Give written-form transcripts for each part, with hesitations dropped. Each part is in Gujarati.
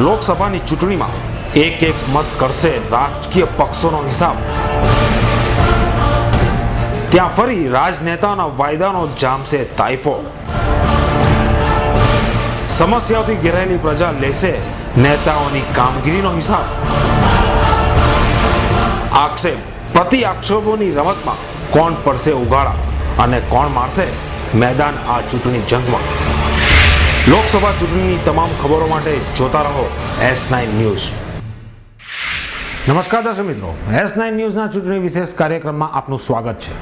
લોકસભાની ચૂંટણીમાં એક એક મત કરશે રાજકીય પક્ષોનો હિસાબ. ત્યાં ફરી રાજનેતાના વાયદાનો જામશે તાઇફો. સમસ્યાઓથી ઘેરાયેલી પ્રજા લેશે નેતાઓની કામગીરીનો હિસાબ. આક્ષેપ પ્રતિ આક્ષેપોની રમતમાં કોણ પડશે ઉઘાડા અને કોણ મારશે મેદાન આ ચૂંટણી જંગમાં. લોકસભા ચૂંટણીની તમામ ખબરો માટે જોતા રહો S9 ન્યૂઝ. નમસ્કાર દર્શક મિત્રો, S9 ન્યૂઝના ચૂંટણી વિશેષ કાર્યક્રમમાં આપનું સ્વાગત છે.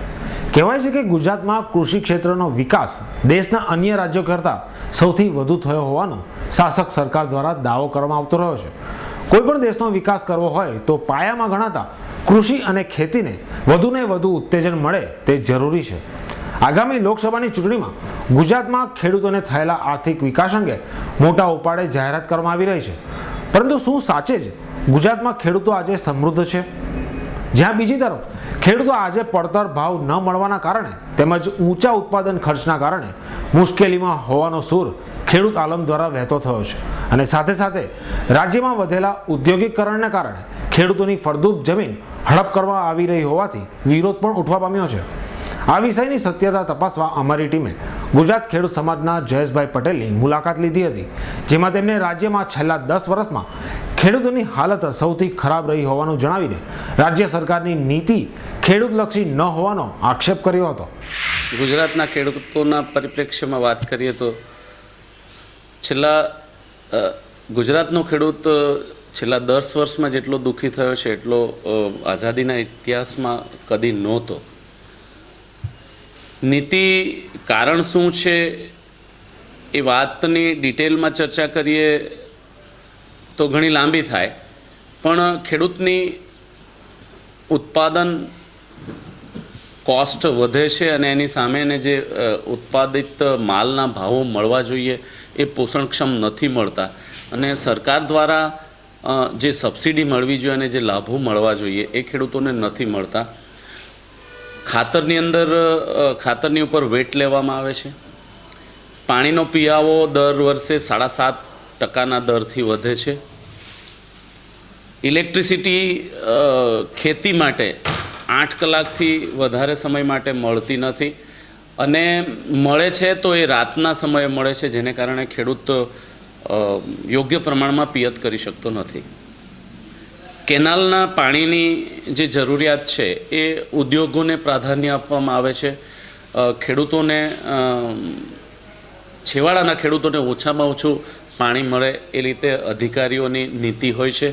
કહેવાય છે કે ગુજરાતમાં કૃષિ ક્ષેત્રનો વિકાસ દેશના અન્ય રાજ્યો કરતાં સૌથી વધુ થયો હોવાનો શાસક સરકાર દ્વારા દાવો કરવામાં આવતો રહ્યો છે. કોઈ પણ દેશનો વિકાસ કરવો હોય તો પાયામાં ગણાતા કૃષિ અને ખેતીને વધુને વધુ ઉત્તેજન મળે તે જરૂરી છે. આગામી લોકસભાની ચૂંટણીમાં ગુજરાતમાં ખેડૂતોને થયેલા આર્થિક વિકાસ અંગે મોટા ઉપાડે જાહેરાત કરવામાં આવી રહી છે. પરંતુ શું સાચે જ ગુજરાતમાં ખેડૂતો આજે સમૃદ્ધ છે? જ્યાં બીજી તરફ ખેડૂતો આજે પડતર ભાવ ન મળવાના કારણે તેમજ ઊંચા ઉત્પાદન ખર્ચના કારણે મુશ્કેલીમાં હોવાનો સૂર ખેડૂત આલમ દ્વારા વહેતો થયો છે. અને સાથે સાથે રાજ્યમાં વધેલા ઔદ્યોગિકરણને કારણે ખેડૂતોની ફળદ્રુપ જમીન હડપ કરવામાં આવી રહી હોવાથી વિરોધ પણ ઉઠવા પામ્યો છે. આ વિષયની સત્યતા તપાસવા અમારી ટીમે ગુજરાત ખેડૂત સમાજના જયેશભાઈ પટેલની મુલાકાત લીધી હતી, જેમાં તેમણે રાજ્યમાં છેલ્લા 10 વર્ષમાં ખેડૂતોની હાલત સૌથી ખરાબ રહી હોવાનું જણાવીને રાજ્ય સરકારની નીતિ ખેડૂતલક્ષી ન હોવાનો આક્ષેપ કર્યો હતો. ગુજરાતના ખેડૂતોના પરિપ્રેક્ષ્યમાં વાત કરીએ તો ગુજરાતનો ખેડૂત છેલ્લા 10 વર્ષમાં જેટલો દુઃખી થયો છે એટલો આઝાદીના ઇતિહાસમાં કદી નહોતો. નીતિ કારણ શું છે એ વાતની ડિટેલમાં ચર્ચા કરીએ તો ઘણી લાંબી થાય, પણ ખેડૂતની ઉત્પાદન કોસ્ટ વધે છે અને એની સામે એને જે ઉત્પાદિત માલના ભાવો મળવા જોઈએ એ પોષણક્ષમ નથી મળતા. અને સરકાર દ્વારા જે સબસિડી મળવી જોઈએ અને જે લાભો મળવા જોઈએ એ ખેડૂતોને નથી મળતા. ખાતરની ઉપર વેટ લેવામાં આવે છે. પાણીનો પિયાવો દર વર્ષે 7.5% દરથી વધે છે. ઇલેક્ટ્રિસિટી ખેતી માટે 8 કલાકથી વધારે સમય માટે મળતી નથી, અને મળે છે તો એ રાતના સમયે મળે છે, જેને કારણે ખેડૂત યોગ્ય પ્રમાણમાં પિયત કરી શકતો નથી. કેનાલના પાણીની જે જરૂરિયાત છે એ ઉદ્યોગોને પ્રાધાન્ય આપવામાં આવે છે. ખેડૂતોને છેવાડાના ખેડૂતોને ઓછામાં ઓછું પાણી મળે એ રીતે અધિકારીઓની નીતિ હોય છે.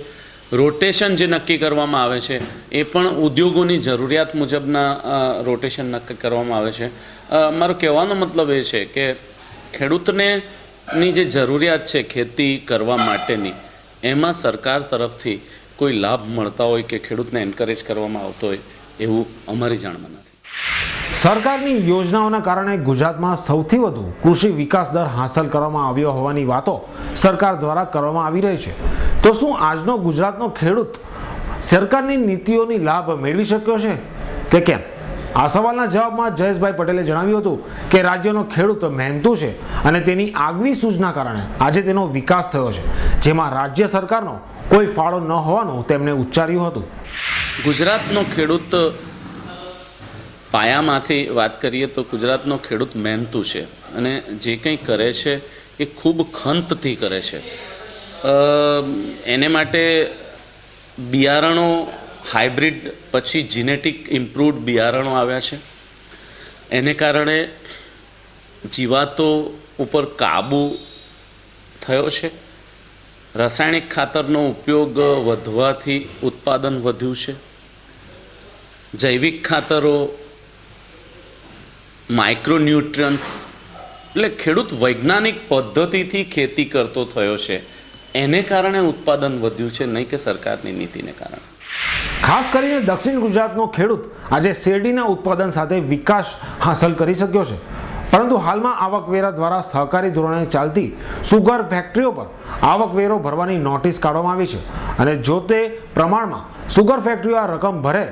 રોટેશન જે નક્કી કરવામાં આવે છે એ પણ ઉદ્યોગોની જરૂરિયાત મુજબના રોટેશન નક્કી કરવામાં આવે છે. મારો કહેવાનો મતલબ એ છે કે ખેડૂતની જે જરૂરિયાત છે ખેતી કરવા માટેની, એમાં સરકાર તરફથી કોઈ લાભ મળતા હોય કે ખેડૂતને એન્કરેજ કરવામાં આવતો હોય એવું અમારી જાણમાં નથી. સરકારની યોજનાઓના કારણે ગુજરાતમાં સૌથી વધુ કૃષિ વિકાસ દર હાંસલ કરવામાં આવ્યો હોવાની વાતો સરકાર દ્વારા કરવામાં આવી રહી છે. તો શું આજનો ગુજરાતનો ખેડૂત સરકારની નીતિઓની લાભ મેળવી શક્યો છે કે કેમ? આ સવાલના જવાબમાં જયેશભાઈ પટેલે જણાવ્યું હતું કે રાજ્યનો ખેડૂત મહેનતુ છે અને તેની આગવી સૂઝના કારણે આજે તેનો વિકાસ થયો છે, જેમાં રાજ્ય સરકારનો કોઈ ફાળો ન હોવાનું તેમણે ઉચ્ચાર્યું હતું. ગુજરાતનો ખેડૂત પાયામાંથી વાત કરીએ તો ગુજરાતનો ખેડૂત મહેનતુ છે અને જે કંઈ કરે છે એ ખૂબ ખંતથી કરે છે. એને માટે બિયારણો હાઇબ્રિડ પછી જીનેટિક ઇમ્પ્રુવડ બિયારણો આવ્યા છે. એને કારણે જીવાતો ઉપર કાબૂ થયો છે. રાસાયણિક ખાતરનો ઉપયોગ વધવાથી ઉત્પાદન વધ્યું છે. જૈવિક ખાતરો, માઇક્રોન્યુટ્રન્ટ્સ, એટલે ખેડૂત વૈજ્ઞાનિક પદ્ધતિથી ખેતી કરતો થયો છે. એને કારણે ઉત્પાદન વધ્યું છે, નહીં કે સરકારની નીતિને કારણે. ખાસ કરીને દક્ષિણ ગુજરાતનો ખેડૂત આજે શેરડીના ઉત્પાદન સાથે વિકાસ હાંસલ કરી શક્યો છે. પરંતુ હાલમાં આવકવેરા દ્વારા સહકારી ધોરણે ચાલતી સુગર ફેક્ટરીઓ પર આવકવેરો ભરવાની નોટિસ કાઢવામાં આવી છે, અને જો તે પ્રમાણમાં સુગર ફેક્ટરીઓ આ રકમ ભરે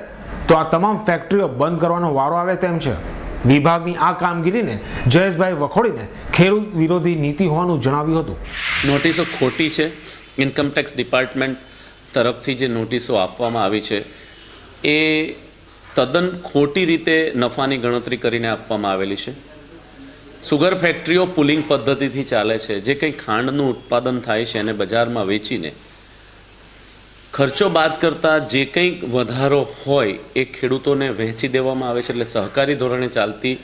તો આ તમામ ફેક્ટરીઓ બંધ કરવાનો વારો આવે તેમ છે. વિભાગની આ કામગીરીને જયેશભાઈ વખોડીને ખેડૂત વિરોધી નીતિ હોવાનું જણાવ્યું હતું. નોટિસો ખોટી છે. ઇન્કમટેક્સ ડિપાર્ટમેન્ટ તરફથી જે નોટિસો આપવામાં આવી છે એ તદ્દન ખોટી રીતે નફાની ગણતરી કરીને આપવામાં આવેલી છે. સુગર ફેક્ટરીઓ પુલિંગ પદ્ધતિથી ચાલે છે. જે કંઈ ખાંડનું ઉત્પાદન થાય છે એને બજારમાં વેચીને ખર્ચો બાદ કરતાં જે કંઈ વધારો હોય એ ખેડૂતોને વહેંચી દેવામાં આવે છે. એટલે સહકારી ધોરણે ચાલતી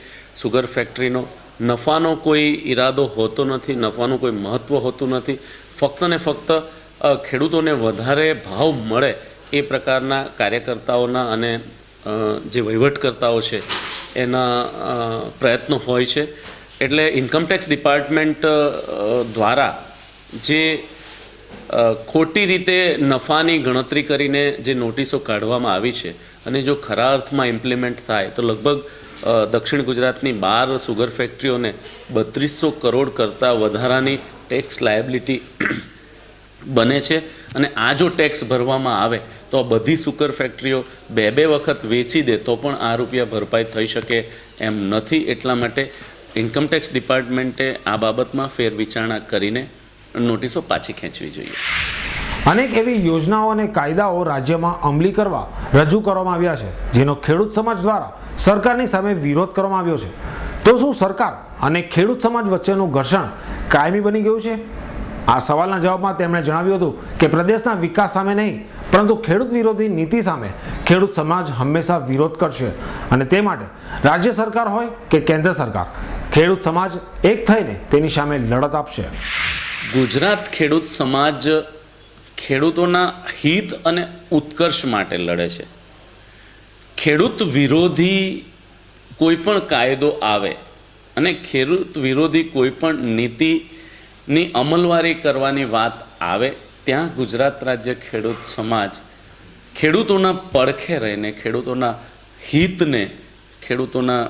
સુગર ફેક્ટરીનો નફાનો કોઈ ઈરાદો હોતો નથી, નફાનું કોઈ મહત્ત્વ હોતું નથી. ફક્ત ને ફક્ત ખેડૂતોને વધારે ભાવ મળે એ પ્રકારના કાર્યકર્તાઓના અને જે વહીવટકર્તાઓ છે એના પ્રયત્નો હોય છે. એટલે ઇન્કમટેક્સ ડિપાર્ટમેન્ટ દ્વારા જે ખોટી રીતે નફાની ગણતરી કરીને જે નોટિસો કાઢવામાં આવી છે અને જો ખરા અર્થમાં ઇમ્પ્લિમેન્ટ થાય તો લગભગ દક્ષિણ ગુજરાતની 12 સુગર ફેક્ટરીઓને 3200 કરોડ કરતાં વધારાની ટેક્સ લાયબિલિટી બને છે. અને આ જો ટેક્સ ભરવામાં આવે તો આ બધી સુગર ફેક્ટરીઓ બે વખત વેચી દે તો પણ આ રૂપિયા ભરપાઈ થઈ શકે એમ નથી. એટલા માટે ઇન્કમટેક્સ ડિપાર્ટમેન્ટે આ બાબતમાં ફેરવિચારણા કરીને નોટિસો પાછી ખેંચવી જોઈએ. અનેક એવી યોજનાઓ અને કાયદાઓ રાજ્યમાં અમલી કરવા રજૂ કરવામાં આવ્યા છે જેનો ખેડૂત સમાજ દ્વારા સરકારની સામે વિરોધ કરવામાં આવ્યો છે. તો શું સરકાર અને ખેડૂત સમાજ વચ્ચેનું ઘર્ષણ કાયમી બની ગયું છે? આ સવાલના જવાબમાં તેમણે જણાવ્યું હતું કે પ્રદેશના વિકાસ સામે નહીં પરંતુ ખેડૂત વિરોધી નીતિ સામે ખેડૂત સમાજ હંમેશા વિરોધ કરશે અને તે માટે રાજ્ય સરકાર હોય કે કેન્દ્ર સરકાર, ખેડૂત સમાજ એક થઈને તેની સામે લડત આપશે. ગુજરાત ખેડૂત સમાજ ખેડૂતોના હિત અને ઉત્કર્ષ માટે લડે છે. ખેડૂત વિરોધી કોઈ પણ કાયદો આવે અને ખેડૂત વિરોધી કોઈ પણ નીતિની અમલવારી કરવાની વાત આવે ત્યાં ગુજરાત રાજ્ય ખેડૂત સમાજ ખેડૂતોના પડખે રહીને ખેડૂતોના હિતને, ખેડૂતોના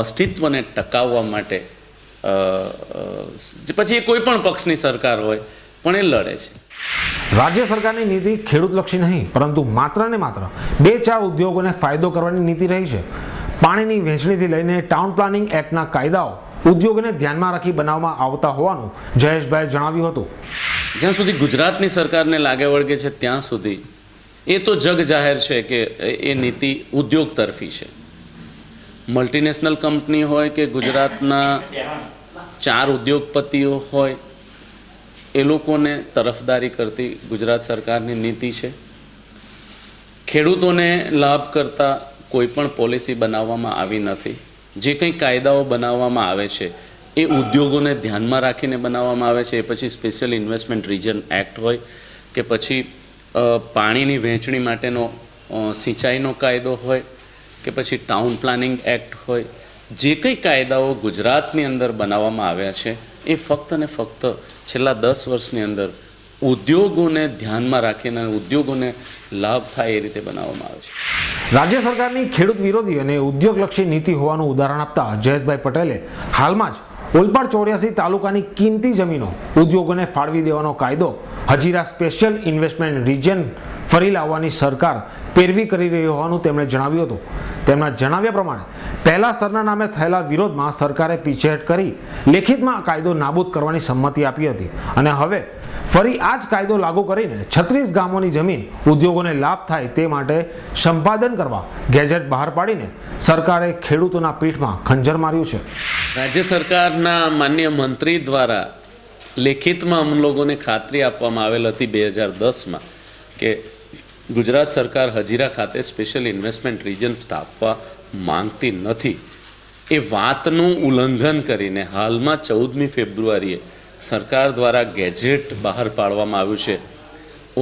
અસ્તિત્વને ટકાવવા માટે પછી એ કોઈ પણ પક્ષની સરકાર હોય પણ એ લડે છે. રાજ્ય સરકારની નીતિ ખેડૂતલક્ષી નહીં પરંતુ માત્ર ને માત્ર 2-4 ઉદ્યોગોને ફાયદો કરવાની નીતિ રહી છે. પાણીની વહેંચણીથી લઈને ટાઉન પ્લાનિંગ એક્ટના કાયદાઓ ઉદ્યોગોને ધ્યાનમાં રાખી બનાવવામાં આવતા હોવાનું જયેશભાઈએ જણાવ્યું હતું. જ્યાં સુધી ગુજરાતની સરકારને લાગે વળગે છે ત્યાં સુધી એ તો જગ જાહેર છે કે એ નીતિ ઉદ્યોગ તરફી છે. મલ્ટીનેશનલ કંપની હોય કે ગુજરાતના 4 ઉદ્યોગપતિઓ હોય એ લોકોને તરફદારી કરતી ગુજરાત સરકારની નીતિ છે. ખેડૂતોને લાભ કરતા કોઈ પણ પોલિસી બનાવવામાં આવી નથી. જે કંઈ કાયદાઓ બનાવવામાં આવે છે એ ઉદ્યોગોને ધ્યાનમાં રાખીને બનાવવામાં આવે છે. એ પછી સ્પેશિયલ ઇન્વેસ્ટમેન્ટ રિજન એક્ટ હોય કે પછી પાણીની વહેંચણી માટેનો સિંચાઈનો કાયદો હોય કે પછી ટાઉન પ્લાનિંગ એક્ટ હોય, જે કંઈ કાયદાઓ ગુજરાતની અંદર બનાવવામાં આવ્યા છે એ ફક્ત ને ફક્ત છેલ્લા 10 વર્ષની અંદર ઉદ્યોગોને ધ્યાનમાં રાખીને ઉદ્યોગોને લાભ થાય એ રીતે બનાવવામાં આવે છે. રાજ્ય સરકારની ખેડૂત વિરોધી અને ઉદ્યોગલક્ષી નીતિ હોવાનું ઉદાહરણ આપતા જયેશભાઈ પટેલે હાલમાં જ ઓલપાડ 84 તાલુકાની કિંમતી જમીનો ઉદ્યોગોને ફાળવી દેવાનો કાયદો હજીરા સ્પેશિયલ ઇન્વેસ્ટમેન્ટ રિજન ફરી લાવવાની સરકાર પેરવી કરી રહી હોવાનું તેમણે જણાવ્યું હતું. તેમના જણાવ્યા પ્રમાણે પહેલા સ્તરના નામે થયેલા વિરોધમાં સરકારે પીછેહટ કરી લેખિતમાં આ કાયદો નાબૂદ કરવાની સંમતિ આપી હતી અને હવે ફરી આ જ કાયદો લાગુ કરીને 36 ગામોની જમીન ઉદ્યોગોને લાભ થાય તે માટે સંપાદન કરવા ગેજેટ બહાર પાડીને સરકારે ખેડૂતોના પીઠમાં ખંજર માર્યું છે. રાજ્ય સરકારના માન્ય મંત્રી દ્વારા લેખિતમાં અમ લોકોને ખાતરી આપવામાં આવેલ હતી 2010માં કે ગુજરાત સરકાર હજીરા ખાતે સ્પેશિયલ ઇન્વેસ્ટમેન્ટ રિજન સ્થાપવા માંગતી નથી. એ વાતનું ઉલ્લંઘન કરીને હાલમાં 14મી ફેબ્રુઆરીએ સરકાર દ્વારા ગેજેટ બહાર પાડવામાં આવ્યું છે.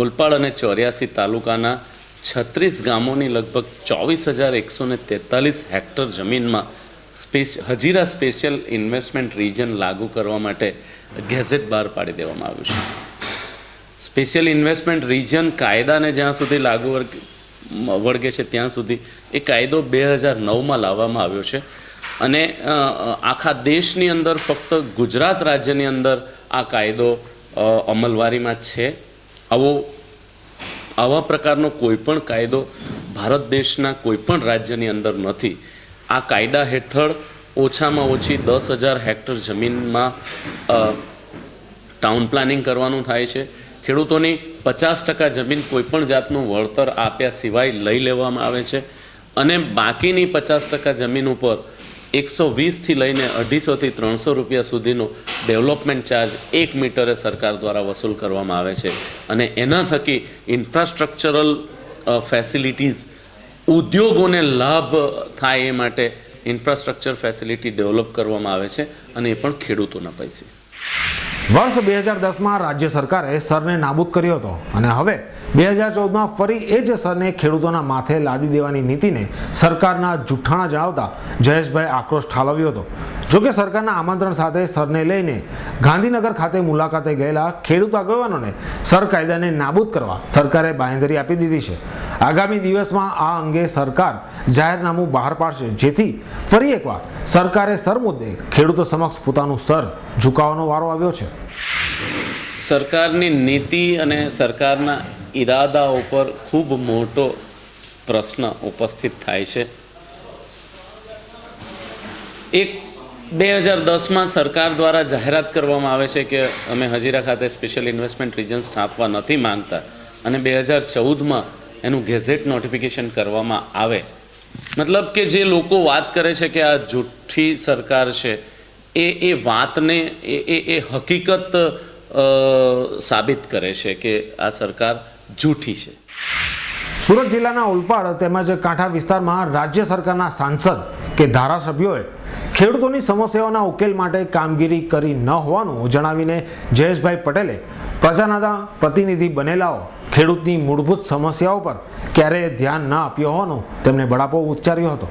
ઓલપાડ અને 84 તાલુકાના 36 ગામોની લગભગ 24,143 હેક્ટર જમીનમાં હજીરા સ્પેશિયલ ઇન્વેસ્ટમેન્ટ રિજન લાગુ કરવા માટે ગેઝેટ બહાર પાડી દેવામાં આવ્યું છે. સ્પેશિયલ ઇન્વેસ્ટમેન્ટ રિજન કાયદાને જ્યાં સુધી લાગુ વળગે છે ત્યાં સુધી એ કાયદો 2009માં લાવવામાં આવ્યો છે અને આખા દેશની અંદર ફક્ત ગુજરાત રાજ્યની અંદર આ કાયદો અમલવારીમાં છે. આવા પ્રકારનો કોઈ પણ કાયદો ભારત દેશના કોઈ પણ રાજ્યની અંદર નથી. આ કાયદા હેઠળ ઓછામાં ઓછી 10,000 હેક્ટર જમીનમાં ટાઉન પ્લાનિંગ કરવાનું થાય છે. ખેડૂતોની 50% જમીન કોઈપણ જાતનું વળતર આપ્યા સિવાય લઈ લેવામાં આવે છે અને બાકીની 50% જમીન ઉપર 120થી લઈને 250થી 300 રૂપિયા સુધીનો ડેવલપમેન્ટ ચાર્જ 1 મીટરે સરકાર દ્વારા વસૂલ કરવામાં આવે છે અને એના થકી ઇન્ફ્રાસ્ટ્રક્ચરલ ફેસિલિટીઝ ઉદ્યોગોને લાભ થાય એ માટે ઇન્ફ્રાસ્ટ્રક્ચર ફેસિલિટી ડેવલપ કરવામાં આવે છે અને એ પણ ખેડૂતોના પૈસે. વર્ષ 2010માં રાજ્ય સરકારે સરને નાબૂદ કર્યો હતો અને હવે 2014માં ફરી એ જ સરને ખેડૂતોના માથે લાદી દેવાની નીતિને સરકારના જુઠ્ઠાણા જણાવતા જયેશભાઈ આક્રોશ ઠાલવ્યો હતો. જોકે સરકારના આમંત્રણ સાથે સરને લઈને ગાંધીનગર ખાતે મુલાકાતે ગયેલા ખેડૂત આગેવાનોને સર કાયદાને નાબૂદ કરવા સરકારે બાંહેધરી આપી દીધી છે. આગામી દિવસમાં આ અંગે સરકાર જાહેરનામું બહાર પાડશે, જેથી ફરી એકવાર સરકારે સર મુદ્દે ખેડૂતો સમક્ષ પોતાનું સર ઝુકાવવાનો વારો આવ્યો છે. સરકારની નીતિ અને સરકારના ઈરાદાઓ પર ખૂબ મોટો પ્રશ્ન ઉપસ્થિત થાય છે. એક 2010માં સરકાર દ્વારા જાહેરાત કરવામાં આવે છે કે અમે હજીરા ખાતે સ્પેશિયલ ઇન્વેસ્ટમેન્ટ રિજન સ્થાપવા નથી માંગતા અને 2014માં એનું ગેઝેટ નોટિફિકેશન કરવામાં આવે. મતલબ કે જે લોકો વાત કરે છે કે આ જૂઠી સરકાર છે એ વાતને એ હકીકત સાબિત કરે છે કે આ સરકાર જૂઠી છે. સુરત જિલ્લાના ઓલપાડ તેમજ કાંઠા વિસ્તારમાં રાજ્ય સરકારના સાંસદ કે ધારાસભ્યોએ ખેડૂતોની સમસ્યાઓના ઉકેલ માટે કામગીરી કરી ન હોવાનું જણાવીને જયેશભાઈ પટેલે પ્રજાના પ્રતિનિધિ બનેલાઓ ખેડૂતની મૂળભૂત સમસ્યાઓ પર ક્યારેય ધ્યાન ન આપ્યો હોવાનો તેમણે બળાપો ઉચ્ચાર્યો હતો.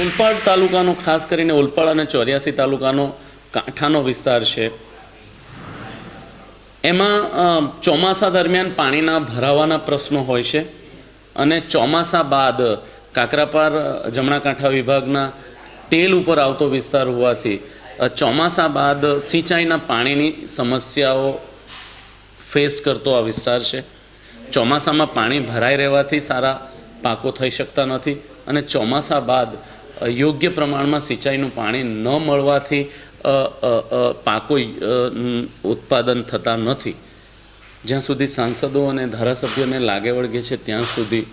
ઓલપાડ તાલુકાનો, ખાસ કરીને ઓલપાડ અને 84 તાલુકાનો કાંઠાનો વિસ્તાર છે. એમાં ચોમાસા દરમિયાન પાણીના ભરાવાના પ્રશ્નો હોય છે અને ચોમાસા બાદ કાકરાપાર જમણા કાંઠા વિભાગના ટેલ ઉપર આવતો વિસ્તાર હોવાથી ચોમાસા બાદ સિંચાઈના પાણીની સમસ્યાઓ ફેસ કરતો આ વિસ્તાર છે. ચોમાસામાં પાણી ભરાઈ રહેવાથી સારા પાકો થઈ શકતા નથી અને ચોમાસા બાદ યોગ્ય પ્રમાણમાં સિંચાઈનું પાણી ન મળવાથી પાકો ઉત્પાદન થતા નથી. જ્યાં સુધી સાંસદો અને ધારાસભ્યોને લાગે વળગે છે ત્યાં સુધી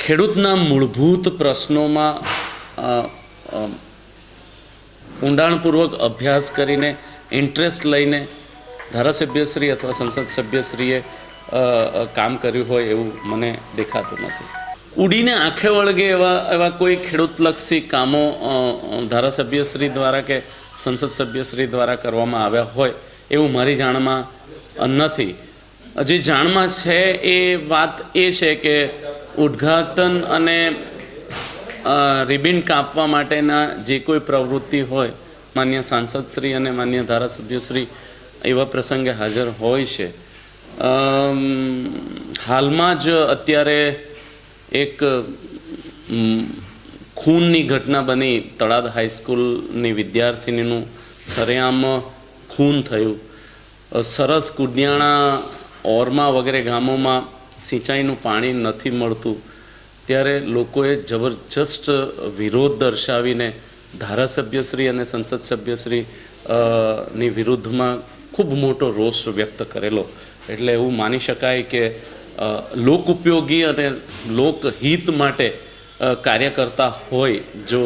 ખેડૂતના મૂળભૂત પ્રશ્નોમાં ઊંડાણપૂર્વક અભ્યાસ કરીને ઇન્ટરેસ્ટ લઈને ધારાસભ્યશ્રી અથવા સંસદ સભ્યશ્રીએ કામ કર્યું હોય એવું મને દેખાતું નથી. ઉડીને આંખે વળગે એવા કોઈ ખેડૂતલક્ષી કામો ધારાસભ્યશ્રી દ્વારા કે સંસદ સભ્યશ્રી દ્વારા કરવામાં આવ્યા હોય એવું મારી જાણમાં નથી. જે જાણમાં છે એ વાત એ છે કે ઉદ્ઘાટન અને રિબિન કાપવા માટેના જે કોઈ પ્રવૃત્તિ હોય માન્ય સાંસદશ્રી અને માન્ય ધારાસભ્યશ્રી એવા પ્રસંગે હાજર હોય છે. હાલમાં જ અત્યારે એક ખૂનની ઘટના બની. તળાદ હાઈસ્કૂલની વિદ્યાર્થિનીનું સરેઆમ ખૂન થયું. સરસ, કુડિયાણા, ઓરમા વગેરે ગામોમાં સિંચાઈનું પાણી નથી મળતું ત્યારે લોકોએ જબરજસ્ત વિરોધ દર્શાવીને ધારાસભ્યશ્રી અને સંસદ સભ્યશ્રી ની વિરુદ્ધમાં ખૂબ મોટો રોષ વ્યક્ત કરેલો. એટલે એવું માની શકાય કે લોક ઉપયોગી અને લોકહિત માટે કાર્ય કરતા હોય જો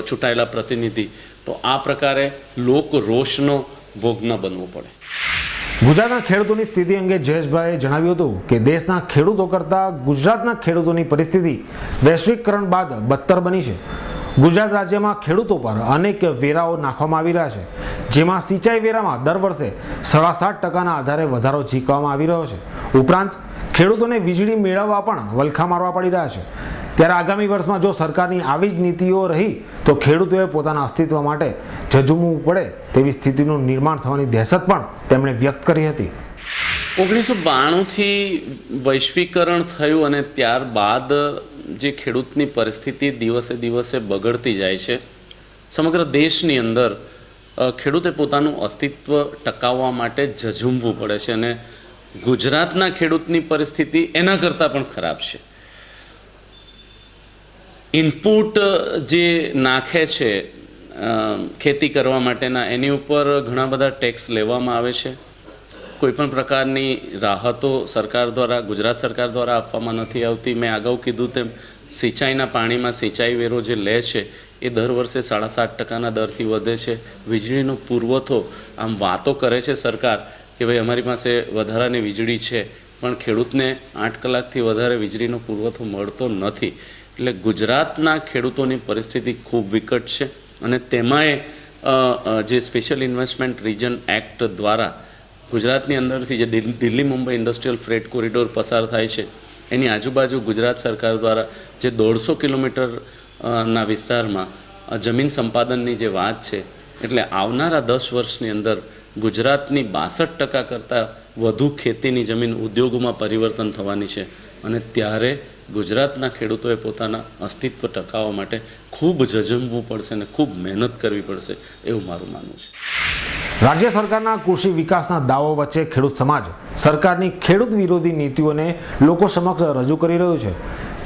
ચૂંટાયેલા પ્રતિનિધિ, તો આ પ્રકારે લોક રોષનો ભોગ ન બનવો પડે. ગુજરાતના ખેડૂતોની સ્થિતિ અંગે જયેશભાઈએ જણાવ્યું હતું કે દેશના ખેડૂતો કરતાં ગુજરાતના ખેડૂતોની પરિસ્થિતિ વૈશ્વિકરણ બાદ બદતર બની છે. ગુજરાત રાજ્યમાં ખેડૂતો પર અનેક વેરાઓ નાખવામાં આવી રહ્યા છે, જેમાં સિંચાઈ વેરામાં દર વર્ષે 7.5% આધારે વધારો ઝીકવામાં આવી રહ્યો છે. ઉપરાંત ખેડૂતોને વીજળી મેળવવા પણ વલખા મારવા પડી રહ્યા છે. ત્યારે આગામી વર્ષમાં જો સરકારની આવી જ નીતિઓ રહી તો ખેડૂતોએ પોતાના અસ્તિત્વ માટે ઝઝૂમવું પડે તેવી સ્થિતિનું નિર્માણ થવાની દહેશત પણ તેમણે વ્યક્ત કરી હતી. 1992થી વૈશ્વિકરણ થયું અને ત્યારબાદ જે ખેડૂતની પરિસ્થિતિ દિવસે દિવસે બગડતી જાય છે. સમગ્ર દેશની અંદર ખેડૂતે પોતાનું અસ્તિત્વ ટકાવવા માટે ઝઝૂમવું પડે છે અને ગુજરાતના ખેડૂતની પરિસ્થિતિ એના કરતાં પણ ખરાબ છે. ઇનપુટ જે નાખે છે ખેતી કરવા માટેના એની ઉપર ઘણા બધા ટેક્સ લેવામાં આવે છે. કોઈપણ પ્રકારની રાહતો સરકાર દ્વારા, ગુજરાત સરકાર દ્વારા આપવામાં નથી આવતી. મેં અગાઉ કીધું તેમ સિંચાઈના પાણીમાં સિંચાઈ વેરો જે લે છે એ દર વર્ષે 7.5% દરથી વધે છે. વીજળીનો પુરવઠો, આમ વાતો કરે છે સરકાર કે ભાઈ અમારી પાસે વધારાની વીજળી છે, પણ ખેડૂતને 8 કલાકથી વધારે વીજળીનો પુરવઠો મળતો નથી. એટલે ગુજરાતના ખેડૂતોની પરિસ્થિતિ ખૂબ વિકટ છે. અને તેમાંય જે સ્પેશિયલ ઇન્વેસ્ટમેન્ટ રિજન એક્ટ દ્વારા ગુજરાતની અંદરથી જે Delhi Mumbai industrial freight corridor પસાર થાય છે, એની આજુબાજુ ગુજરાત સરકાર દ્વારા જે 150 કિલોમીટરના વિસ્તારમાં જમીન સંપાદનની જે વાત છે, એટલે આવનારા 10 વર્ષની અંદર ગુજરાતની 62% કરતાં વધુ ખેતીની જમીન ઉદ્યોગોમાં પરિવર્તન થવાની છે. અને ત્યારે ગુજરાતના ખેડૂતોએ પોતાના અસ્તિત્વ ટકાવવા માટે ખૂબ ઝઝૂમવું પડશે અને ખૂબ મહેનત કરવી પડશે, એવું મારું માનવું છે. રાજ્ય સરકારના કૃષિ વિકાસના દાવો વચ્ચે ખેડૂત સમાજ સરકારની ખેડૂત વિરોધી નીતિઓને લોકો સમક્ષ રજૂ કરી રહ્યું છે.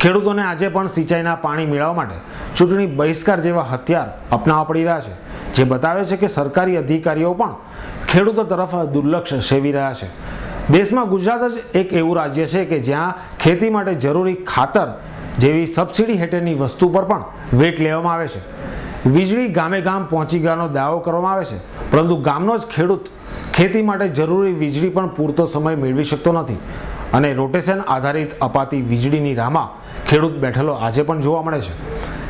ખેડૂતોને આજે પણ સિંચાઈના પાણી મેળવવા માટે ચૂંટણી બહિષ્કાર જેવા હથિયાર અપનાવવા પડી રહ્યા છે, જે બતાવે છે કે સરકારી અધિકારીઓ પણ ખેડૂતો તરફ દુર્લક્ષ સેવી રહ્યા છે. દેશમાં ગુજરાત જ એક એવું રાજ્ય છે કે જ્યાં ખેતી માટે જરૂરી ખાતર જેવી સબસિડી હેઠળની વસ્તુ પર પણ વેટ લેવામાં આવે છે. વીજળી ગામે ગામ પહોંચી ગયાનો દાવો કરવામાં આવે છે, પરંતુ ગામનો જ ખેડૂત ખેતી માટે જરૂરી વીજળી પણ પૂરતો સમય મેળવી શકતો નથી. અને રોટેશન આધારિત અપાતી વીજળીની રાહમાં ખેડૂત બેઠેલો આજે પણ જોવા મળે છે.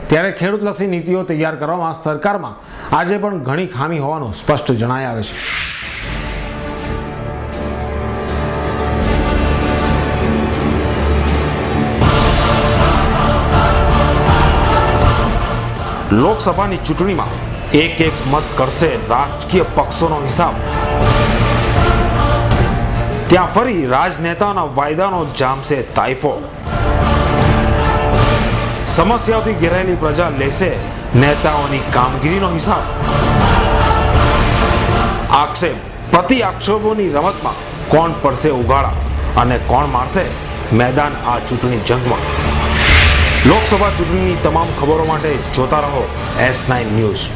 ત્યારે ખેડૂતલક્ષી નીતિઓ તૈયાર કરવામાં સરકારમાં આજે પણ ઘણી ખામી હોવાનું સ્પષ્ટ જણાય આવે છે. લોકસભાની ચૂંટણીમાં એક મત કરશે રાજકીય પક્ષોનો હિસાબ. ત્યાં ફરી રાજનેતાના વાયદાનો જામશે તાઇફો. સમસ્યાઓથી ઘેરાયેલી પ્રજા લેશે નેતાઓની કામગીરીનો હિસાબ. આક્ષેપ પ્રતિ આક્ષેપોની રમતમાં કોણ પડશે ઉગાડા અને કોણ મારશે મેદાન આ ચૂંટણી જંગમાં. લોકસભા ચૂંટણીની તમામ ખબરો માટે જોતા રહો S9 ન્યૂઝ.